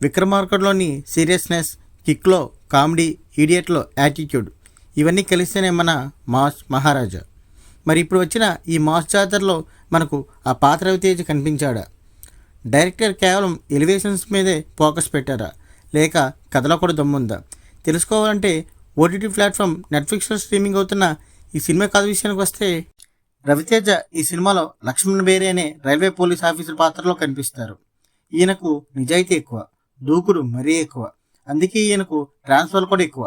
విక్రమార్కుడులోని seriousness, కిక్లో comedy, ఈడియట్లో attitude ఇవన్నీ కలిస్తేనే మన మాస్ మహారాజా. మరి ఇప్పుడు వచ్చిన ఈ మాస్ జాతరలో మనకు ఆ పాత రవితేజ కనిపించాడా? డైరెక్టర్ కేవలం ఎలివేషన్స్ మీదే ఫోకస్ పెట్టారా, లేక కథలో కూడా దమ్ముందా? తెలుసుకోవాలంటే ఓటీటీ ప్లాట్ఫామ్ నెట్ఫ్లిక్స్లో స్ట్రీమింగ్ అవుతున్న ఈ సినిమా కథ విషయానికి వస్తే, రవితేజ ఈ సినిమాలో లక్ష్మణ్ బేరి అనే రైల్వే పోలీస్ ఆఫీసర్ పాత్రలో కనిపిస్తారు. ఈయనకు నిజాయితీ ఎక్కువ, దూకుడు మరీ ఎక్కువ. అందుకే ఈయనకు ట్రాన్స్ఫర్ కూడా ఎక్కువ.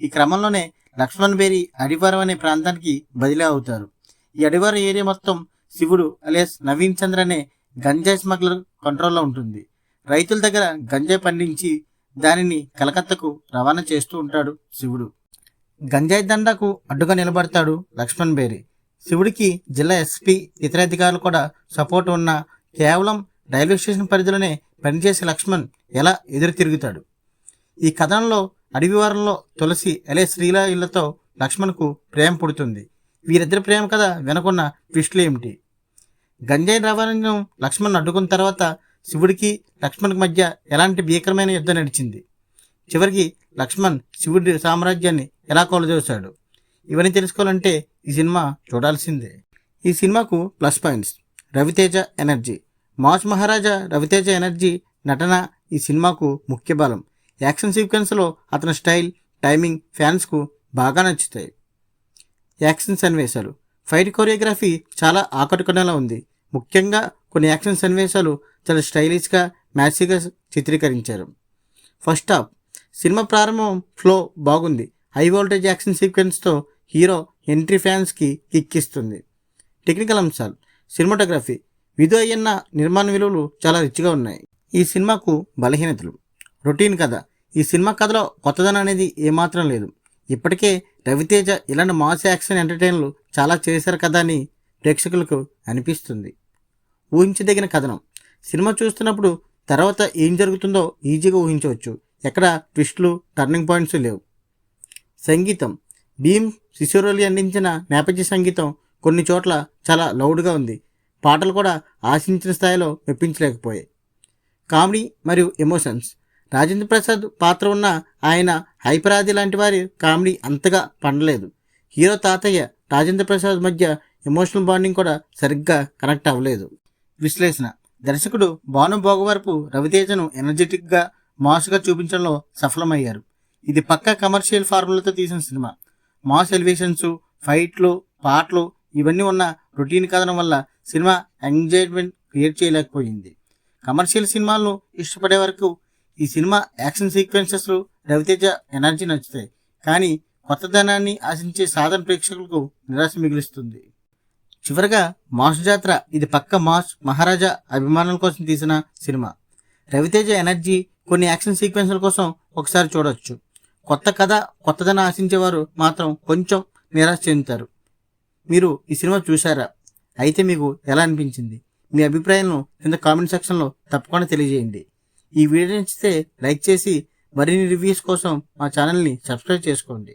ఈ క్రమంలోనే లక్ష్మణ్ బేరి అడివారం అనే ప్రాంతానికి బదిలీ అవుతారు. ఈ అడివారం ఏరియా మొత్తం శివుడు అలియాస్ నవీన్ చంద్ర అనే గంజాయి స్మగ్లర్ కంట్రోల్లో ఉంటుంది. రైతుల దగ్గర గంజాయి పండించి దానిని కలకత్తాకు రవాణా చేస్తూ ఉంటాడు శివుడు. గంజాయి దండాకు అడ్డుగా నిలబడతాడు లక్ష్మణ్ బేరి. శివుడికి జిల్లా ఎస్పీ, ఇతర అధికారులు కూడా సపోర్ట్ ఉన్న కేవలం రైల్వే స్టేషన్ పరిధిలోనే పనిచేసే లక్ష్మణ్ ఎలా ఎదురు తిరుగుతాడు. ఈ కథనంలో అడవివారంలో తులసి అలే శ్రీల ఇళ్లతో లక్ష్మణ్కు ప్రేమ పుడుతుంది. వీరిద్దరి ప్రేమ కథ వెనుకున్న ట్విస్టులు ఏమిటి? గంజాయి రవాణాను లక్ష్మణ్ అడ్డుకున్న తర్వాత శివుడికి లక్ష్మణ్కి మధ్య ఎలాంటి భీకరమైన యుద్ధం నడిచింది? చివరికి లక్ష్మణ్ శివుడి సామ్రాజ్యాన్ని ఎలా కొలదోశాడు? ఇవన్నీ తెలుసుకోవాలంటే ఈ సినిమా చూడాల్సిందే. ఈ సినిమాకు plus points: Raviteja energy. Mass Maharaja Raviteja energy, నటన ఈ సినిమాకు ముఖ్య బలం. యాక్షన్ సీక్వెన్స్లో అతని స్టైల్, టైమింగ్ ఫ్యాన్స్కు బాగా నచ్చుతాయి. యాక్షన్ సన్నివేశాలు, ఫైట్ కొరియోగ్రఫీ చాలా ఆకట్టుకునేలా ఉంది. ముఖ్యంగా కొన్ని యాక్షన్ సన్నివేశాలు చాలా స్టైలిష్గా, మ్యాసీగా చిత్రీకరించారు. ఫస్ట్ హాఫ్ సినిమా ప్రారంభం ఫ్లో బాగుంది. హై వోల్టేజ్ యాక్షన్ సీక్వెన్స్తో హీరో ఎంట్రీ ఫ్యాన్స్కి కిక్కిస్తుంది. టెక్నికల్ అంశాలు, సినిమాటోగ్రఫీ, విధు అయ్యన్న నిర్మాణ విలువలు చాలా రిచ్గా ఉన్నాయి. ఈ సినిమాకు బలహీనతలు: రొటీన్ కథ. ఈ సినిమా కథలో కొత్తదనం అనేది ఏమాత్రం లేదు. ఇప్పటికే రవితేజ ఇలాంటి మాస్ యాక్షన్ ఎంటర్టైనర్లు చాలా చేశారు కదా అని ప్రేక్షకులకు అనిపిస్తుంది. ఊహించదగిన కథనం. సినిమా చూస్తున్నప్పుడు తర్వాత ఏం జరుగుతుందో ఈజీగా ఊహించవచ్చు. ఎక్కడ ట్విస్టులు, టర్నింగ్ పాయింట్స్ లేవు. సంగీతం. భీమ్ సిసోరోలి అందించిన నేపథ్య సంగీతం కొన్ని చోట్ల చాలా లౌడ్గా ఉంది. పాటలు కూడా ఆశించిన స్థాయిలో మెప్పించలేకపోయాయి. కామెడీ మరియు ఎమోషన్స్. రాజేంద్ర ప్రసాద్ పాత్ర ఉన్న ఆయన హైపరాది లాంటి వారి కామెడీ అంతగా పండలేదు. హీరో తాతయ్య రాజేంద్ర ప్రసాద్ మధ్య ఎమోషనల్ బాండింగ్ కూడా సరిగ్గా కనెక్ట్ అవ్వలేదు. విశ్లేషణ. దర్శకుడు భాను భోగవరపు రవితేజను ఎనర్జెటిక్గా, మాస్గా చూపించడంలో సఫలమయ్యారు. ఇది పక్కా కమర్షియల్ ఫార్ములాతో తీసిన సినిమా. మాస్ ఎలివేషన్స్, ఫైట్లు, పాటలు ఇవన్నీ ఉన్న రొటీన్ కథనం వల్ల సినిమా ఎంజాయ్మెంట్ క్రియేట్ చేయలేకపోయింది. కమర్షియల్ సినిమాలను ఇష్టపడే వరకు ఈ cinema action sequences, Ravi Teja energy నచ్చుతాయి. కానీ కొత్తదనాన్ని ఆశించే సాధారణ ప్రేక్షకులకు నిరాశ మిగులుస్తుంది. చివరగా మాస్ జాతర ఇది పక్క మాస్ మహారాజా అభిమానుల కోసం తీసిన సినిమా. రవితేజ ఎనర్జీ, కొన్ని యాక్షన్ సీక్వెన్స్ల కోసం ఒకసారి చూడవచ్చు. కొత్త కథ, కొత్తదనం ఆశించేవారు మాత్రం కొంచెం నిరాశ చెందుతారు. మీరు ఈ సినిమా చూసారా? అయితే మీకు ఎలా అనిపించింది? మీ అభిప్రాయాలను కింద కామెంట్ సెక్షన్లో తప్పకుండా తెలియజేయండి. ఈ వీడియో నచ్చితే లైక్ చేసి మరిన్ని రివ్యూస్ కోసం మా ఛానల్ని సబ్స్క్రైబ్ చేసుకోండి.